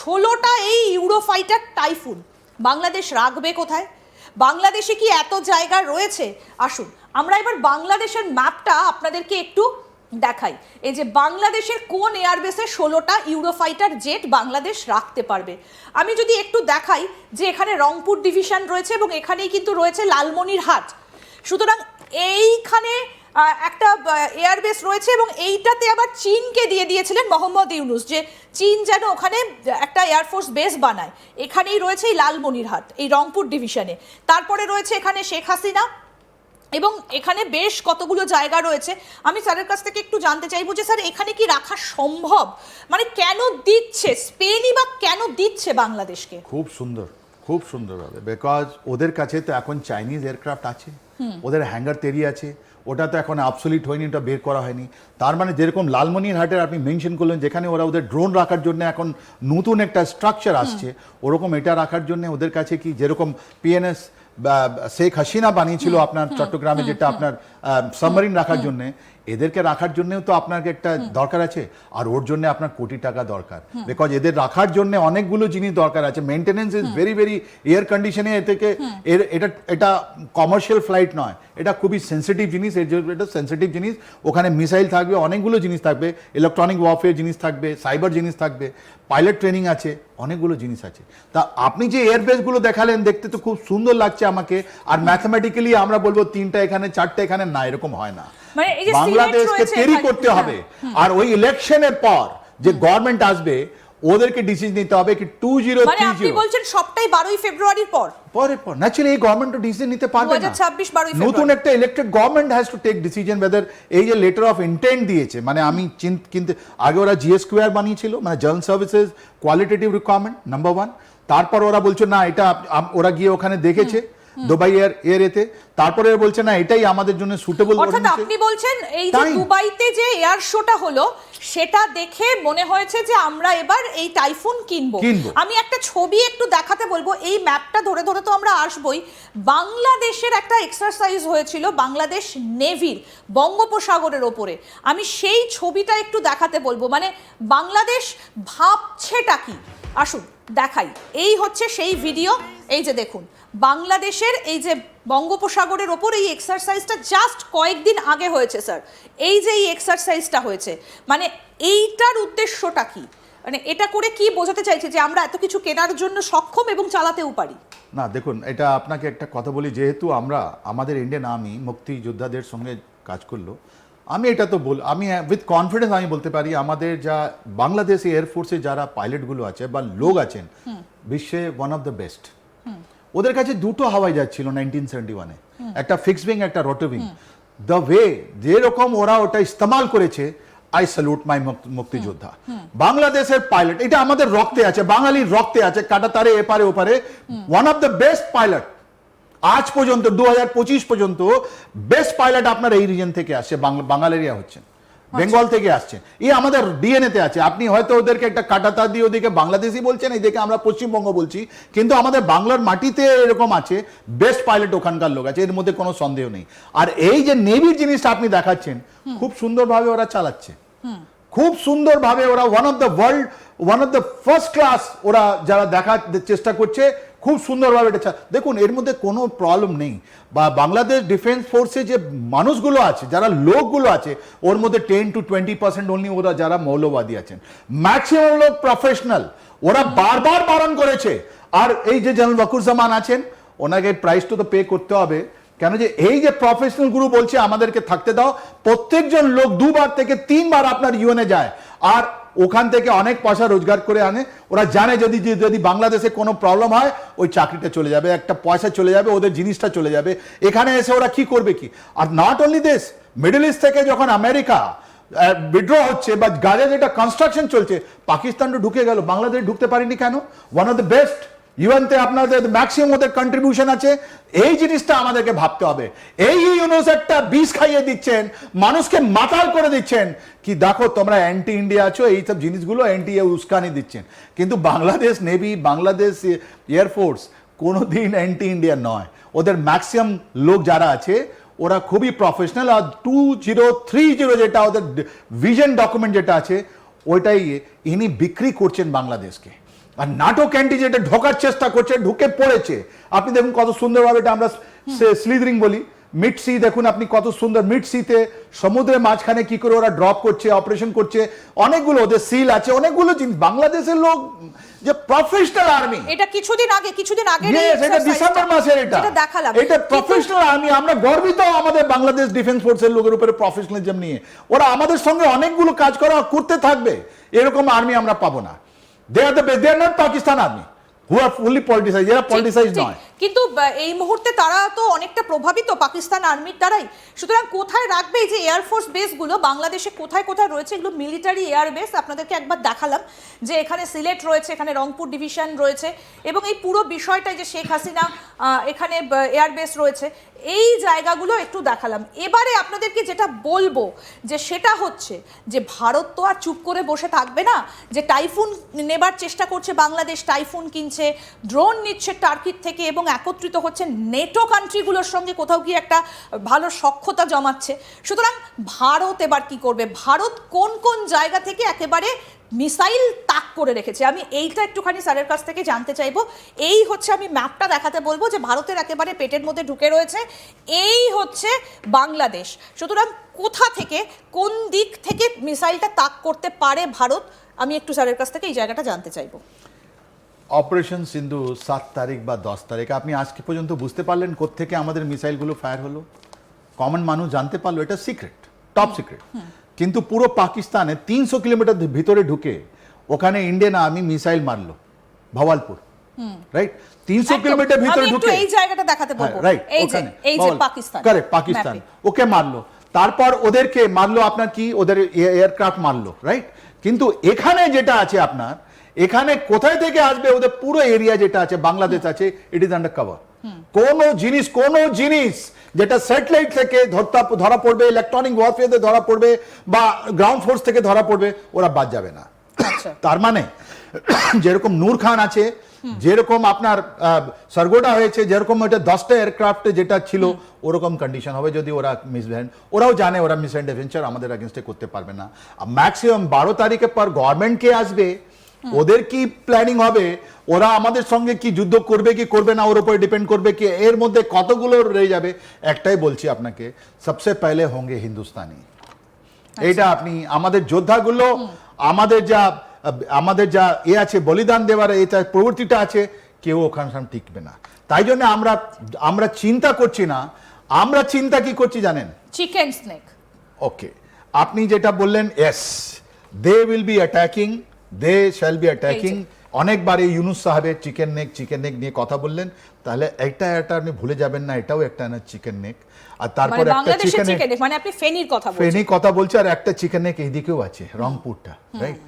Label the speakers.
Speaker 1: 16টা এই Eurofighter typhoon Bangladesh রাখবে কোথায়? বাংলাদেশে কি এত জায়গা রয়েছে? আসুন আমরা এবার বাংলাদেশের ম্যাপটা আপনাদেরকে একটু দেখাই। এই যে বাংলাদেশের কোন এয়ারবেসে 16টা ইউরোফাইটার জেট বাংলাদেশ রাখতে পারবে। আমি যদি একটু দেখাই যে এখানে রংপুর ডিভিশন রয়েছে এবং এখানেই কিন্তু রয়েছে লালমনিরহাট। সুতরাং এইখানে একটা এয়ারবেস রয়েছে এবং এইটাতে আবার চীনকে দিয়ে দিয়েছিলেন মোহাম্মদ ইউনুস, যে চীন যেন ওখানে একটা এয়ারফোর্স বেস বানায়। এখানেই রয়েছে এই লালমনিরহাট, এই রংপুর ডিভিশনে। তারপরে রয়েছে এখানে শেখ হাসিনা এবং এখানে বেশ কতগুলো জায়গা রয়েছে। আমি স্যারের কাছ থেকে একটু জানতে চাইবো যে স্যার এখানে কি রাখা সম্ভব? মানে কেন দিচ্ছে স্পেনই বা কেন দিচ্ছে বাংলাদেশকে?
Speaker 2: খুব সুন্দরভাবে, বিকজ ওদের কাছে তো এখন চাইনিজ এয়ারক্রাফট আছে, ওদের হ্যাঙ্গার তৈরি আছে, ওটা তো এখন অবসলিট হয়নি, ওটা বের করা হয়নি। তার মানে যেরকম লালমনিরহাটের আপনি মেনশন করলেন যেখানে ওরা ওদের ড্রোন রাখার জন্য এখন নতুন একটা স্ট্রাকচার আসছে, ওরকম এটা রাখার জন্য ওদের কাছে কি যেরকম পিএনএস শেখ হাসিনা বানিয়েছিল আপনার চট্টগ্রামে, যেটা আপনার সাবমারিন রাখার জন্য, এদেরকে রাখার জন্যও তো আপনাকে একটা দরকার আছে, আর ওর জন্য আপনার কোটি টাকা দরকার, বিকজ এদের রাখার জন্য অনেকগুলো জিনিস দরকার আছে। Maintenance is very very air কন্ডিশনে এ থেকে এটা কমার্শিয়াল ফ্লাইট নয়, এটা খুবই সেন্সিটিভ জিনিস, এটা সেন্সিটিভ জিনিস। ওখানে মিসাইল থাকবে, অনেকগুলো জিনিস থাকবে, ইলেকট্রনিক ওয়ারফেয়ার জিনিস থাকবে, সাইবার জিনিস থাকবে, পাইলট ট্রেনিং আছে, অনেকগুলো জিনিস আছে। তা আপনি যে এয়ারবেসগুলো দেখালেন দেখতে তো খুব সুন্দর লাগছে আমাকে, আর ম্যাথমেটিক্যালি আমরা বলবো 3টা এখানে 4টা এখানে, না, এরকম হয় না। বাংলাদেশকে তৈরি করতে হবে, আর ওই ইলেকশনের পর যে গভর্নমেন্ট আসবে ওদেরকে ডিসিশন নিতে হবে কি 2030,
Speaker 1: মানে আপনি বলছেন সবটাই 12ই ফেব্রুয়ারির পর
Speaker 2: ন্যাচুরালি এই গভর্নমেন্ট ডিসিশন নিতে পারবে না।
Speaker 1: 2026 12ই ফেব্রুয়ারি
Speaker 2: নতুন একটা elected government has to take decision whether এই যে লেটার অফ ইন্টেন্ট দিয়েছে, মানে আমি কিন্তু আগে ওরা জিএসকিউআর বানিয়েছিল, মানে general services qualitative requirement number 1, তারপর ওরা বলছে না এটা, ওরা গিয়ে ওখানে দেখেছে দুবাই এতে, তারপরে বলছে না এটাই আমাদের জন্য সুটেবল।
Speaker 1: অর্থাৎ আপনি বলছেন এই যে দুবাইতে যে এয়ার শোটা হলো সেটা দেখে মনে হয়েছে যে আমরা এবার এই টাইফুন কিনবো। আমি একটা ছবি একটু দেখাতে বলবো, এই ম্যাপটা ধরে ধরে তো আমরা আসবই। বাংলাদেশের একটা এক্সারসাইজ হয়েছিল বাংলাদেশ নেভির বঙ্গোপসাগরের ওপরে, আমি সেই ছবিটা একটু দেখাতে বলবো। মানে বাংলাদেশ ভাবছেটা কি, আসুন দেখাই। এই হচ্ছে সেই ভিডিও, এই যে দেখুন বাংলাদেশের এই যে বঙ্গোপসাগরের ওপর এই এক্সারসাইজটা জাস্ট কয়েকদিন আগে হয়েছে স্যার। এই যে এই এক্সারসাইজটা হয়েছে, মানে এইটার উদ্দেশ্যটা কি? মানে এটা করে কি বোঝাতে চাইছে যে আমরা এত কিছু কেনার জন্য সক্ষম এবং চালাতেও পারি?
Speaker 2: না দেখুন, এটা আপনাকে একটা কথা বলি, যেহেতু আমাদের ইন্ডিয়ান আর্মি মুক্তিযোদ্ধাদের সঙ্গে কাজ করলো, আমি এটা তো আমি উইথ কনফিডেন্স আমি বলতে পারি আমাদের যা বাংলাদেশ এয়ারফোর্সে যারা পাইলটগুলো আছে বা লোক আছেন বিশ্বে ওয়ান অফ দ্য বেস্ট। ওদের কাছে দুটো হাওয়াই জাহাজ ছিল 1971-এ, একটা ফিক্সড উইং, একটা রোটো উইং। দ্য ওয়ে যেরকম ওরা ওটা ইস্তেমাল করেছে, আই স্যালুট মাই মুক্তিযোদ্ধা। বাংলাদেশের পাইলট, এটা আমাদের রক্তে আছে, বাঙালির রক্তে আছে, কাঁটাতারে এপারে ওপারে, one of the best pilot আজ পর্যন্ত 2025 পর্যন্ত বেস্ট পাইলট আপনার এই রিজন থেকে আসছে, বাঙালিরা হচ্ছেন, বেঙ্গল থেকে আসছে, এই আমাদের ডিএনএতে আছে। আপনি হয়তো ওদেরকে একটা কাটাতার দিয়ে ওদিকে বাংলাদেশি বলছেন, এইদিকে আমরা পশ্চিমবঙ্গ বলছি, কিন্তু আমাদের বাংলার মাটিতে এরকম আছে, বেস্ট পাইলট ওখানকার লোক আছে, এর মধ্যে কোনো সন্দেহ নেই। আর এই যে নেভির জিনিসটা আপনি দেখাচ্ছেন, খুব সুন্দরভাবে ওরা চালাচ্ছে, খুব সুন্দরভাবে ওরা one of the first class ওরা যারা দেখার চেষ্টা করছে, খুব সুন্দরভাবে এটা দেখুন, এর মধ্যে কোনো প্রবলেম নেই। বা বাংলাদেশ ডিফেন্স ফোর্সে যে মানুষগুলো আছে, যারা লোকগুলো আছে, ওর মধ্যে 10 to 20% অনলি ওরা যারা মৌলবাদী আছেন, ম্যাক্সিমাম লোক প্রফেশনাল। ওরা বারবার বারণ করেছে, আর এই যে জেনারেল ওয়াকুরুজ্জামান আছেন, ওনাকে প্রাইসটা তো পে করতে হবে, কেন যে এই যে প্রফেশনাল গুরু বলছে আমাদেরকে থাকতে দাও, প্রত্যেকজন লোক 2বার থেকে 3বার আপনার ইউএনএ যায়, আর ওখান থেকে অনেক পয়সা রোজগার করে আনে। ওরা জানে যদি বাংলাদেশে কোনো প্রবলেম হয়, ওই চাকরিটা চলে যাবে, একটা পয়সা চলে যাবে, ওদের জিনিসটা চলে যাবে। এখানে এসে ওরা কি করবে কি? Are not only this, middle east থেকে যখন আমেরিকা বিড্র হচ্ছে বা গাজা যেটা কনস্ট্রাকশন চলছে, পাকিস্তান তো ঢুকে গেল, বাংলাদেশ ঢুকতে পারেনি কেন? ওয়ান অফ দ্য বেস্ট ইউএনতে আপনাদের ম্যাক্সিমাম ওদের কন্ট্রিবিউশন আছে। এই জিনিসটা আমাদেরকে ভাবতে হবে। এই ইউনুস একটা বিষ খাইয়ে দিচ্ছেন, মানুষকে মাতাল করে দিচ্ছেন কি দেখো তোমরা অ্যান্টি ইন্ডিয়া আছো, এইসব জিনিসগুলো অ্যান্টি উস্কানি দিচ্ছেন, কিন্তু বাংলাদেশ নেভি, বাংলাদেশ এয়ারফোর্স কোনোদিন অ্যান্টি ইন্ডিয়া নয়। ওদের ম্যাক্সিমাম লোক যারা আছে ওরা খুবই প্রফেশনাল। আর 2030 যেটা ওদের ভিশন ডকুমেন্ট যেটা আছে, ওইটাই ইনি বিক্রি করছেন বাংলাদেশকে। আর নাটো ক্যান্টি যেটা ঢোকার চেষ্টা করছে ঢুকে পড়েছে, আপনি দেখুন কত সুন্দরভাবে এটা আমরা স্লিদারিং বলি, মিড সি দেখুন আপনি কত সুন্দর, মিড সিতে সমুদ্রের মাঝখানে কি করে ওরা ড্রপ করছে, অপারেশন করছে, অনেকগুলো ওদের সিল আছে, অনেকগুলো জিনিস। বাংলাদেশের লোক যে প্রফেশনাল আর্মি,
Speaker 1: এটা কিছুদিন আগে
Speaker 2: এটা ডিসেম্বর মাসের,
Speaker 1: দেখালাম,
Speaker 2: এটা প্রফেশনাল আর্মি। আমরা গর্বিত আমাদের বাংলাদেশ ডিফেন্স ফোর্সের লোকের উপরে প্রফেশনালিজম নিয়ে। ওরা আমাদের সঙ্গে অনেকগুলো কাজ করতে থাকবে, এরকম আর্মি আমরা পাবো না। They are not Pakistan army who are fully politicise, এরা পলিটিসাইজ নয়।
Speaker 1: কিন্তু এই মুহূর্তে তারা তো অনেকটা প্রভাবিত পাকিস্তান আর্মির দ্বারাই। সুতরাং কোথায় রাখবে এই যে এয়ারফোর্স বেসগুলো বাংলাদেশে কোথায় কোথায় রয়েছে, এগুলো মিলিটারি এয়ার বেস, আপনাদেরকে একবার দেখালাম যে এখানে সিলেট রয়েছে, এখানে রংপুর ডিভিশন রয়েছে, এবং এই পুরো বিষয়টাই যে শেখ হাসিনা এখানে এয়ার বেস রয়েছে, এই জায়গাগুলো একটু দেখালাম। এবারে আপনাদেরকে যেটা বলবো যে সেটা হচ্ছে যে ভারত তো আর চুপ করে বসে থাকবে না, যে টাইফুন নেবার চেষ্টা করছে বাংলাদেশ, টাইফুন কিনছে, ড্রোন নিচ্ছে টার্কির থেকে, এবং একত্রিত হচ্ছে নেটো কান্ট্রিগুলোর সঙ্গে কোথাও গিয়ে একটা ভালো সখ্যতা জমাচ্ছে। সুতরাং ভারত এবার কি করবে, ভারত কোন কোন জায়গা থেকে একেবারে মিসাইল তাক করে রেখেছে, আমি এইটা একটুখানি স্যারের কাছ থেকে জানতে চাইবো। এই হচ্ছে, আমি ম্যাপটা দেখাতে বলবো যে ভারতের একেবারে পেটের মধ্যে ঢুকে রয়েছে, এই হচ্ছে বাংলাদেশ। সুতরাং কোথা থেকে কোন দিক থেকে মিসাইলটা তাক করতে পারে ভারত, আমি একটু স্যারের কাছ থেকে এই জায়গাটা জানতে চাইবো।
Speaker 2: অপারেশন সিন্ধু 7 তারিখ বা 10 তারিখ, আপনি আজকে পর্যন্ত বুঝতে পারলেন কোত্থেকে আমাদের মিসাইলগুলো ফায়ার হলো? কমন মানুষ জানতে পারলো, এটা সিক্রেট, টপ সিক্রেট। কিন্তু পুরো পাকিস্তানে 300 কিলোমিটার ভিতরে ঢুকে ওখানে ইন্ডিয়ান আর্মি মিসাইল মারলো ভাওয়ালপুর, রাইট? 300 কিলোমিটার ভিতরে ঢুকে
Speaker 1: এই জায়গাটা দেখাতে বলবো,
Speaker 2: রাইট,
Speaker 1: এই যে পাকিস্তান,
Speaker 2: কারেক্ট, পাকিস্তান ওকে মারলো, তারপর ওদেরকে মারলো আপনার কি, ওদের এয়ারক্রাফট মারলো, রাইট? কিন্তু এখানে যেটা আছে আপনার, এখানে কোথায় থেকে আসবে, ওদের পুরো এরিয়া যেটা আছে বাংলাদেশ আছে, ইট ইজ আন্ডার কভার। কোন জিনিস যেটা স্যাটেলাইট থেকে ধরা পড়বে, ইলেকট্রনিক ওয়ারফেয়ারে ধরা পড়বে, বা গ্রাউন্ড ফোর্স থেকে ধরা পড়বে, ওরা বাদ যাবে না। তার মানে যেরকম নূর খান আছে, যেরকম আপনার সরগোডা হয়েছে, যেরকম ওটা 10টা এয়ারক্রাফটে যেটা ছিল, ওরকম কন্ডিশন হবে যদি ওরা ওরাও জানে ওরা মিস অ্যাডভেঞ্চার আমাদের এগেনস্টে করতে পারবে না। ম্যাক্সিমাম 12 তারিখের পর গভর্নমেন্ট কে আসবে, ওদের কি প্ল্যানিং হবে, ওরা আমাদের সঙ্গে কি যুদ্ধ করবে কি করবে না, ওর উপরে ডিপেন্ড করবে কি এর মধ্যে কতগুলো রয়ে যাবে। একটাই বলছি আপনাকে, সবসে পহলে হোঙ্গে হিন্দুস্তানি। এইটা আপনি আমাদের যোদ্ধাগুলো, আমাদের যা এ আছে বলিদান দেওয়ার এটা প্রবৃত্তিটা আছে, কেউ ওখানে টিকবে না। তাই জন্য আমরা চিন্তা করছি না, আমরা চিন্তা কি করছি জানেন?
Speaker 1: Chicken snake.
Speaker 2: ওকে, আপনি যেটা বললেন, yes they will be attacking, they shall be attacking. অনেকবার এই ইউনুস সাহেবের চিকেন নেক নিয়ে কথা বললেন, তাহলে এটা আপনি ভুলে যাবেন না, এটাও একটা না চিকেন নেক। আর তারপর একটা চিকেন নেক,
Speaker 1: মানে আপনি ফেনীর কথা বলছেন,
Speaker 2: ফেনী কথা বলছে, আর একটা চিকেন নেক এইদিকেও আছে রংপুরটা, রাইট?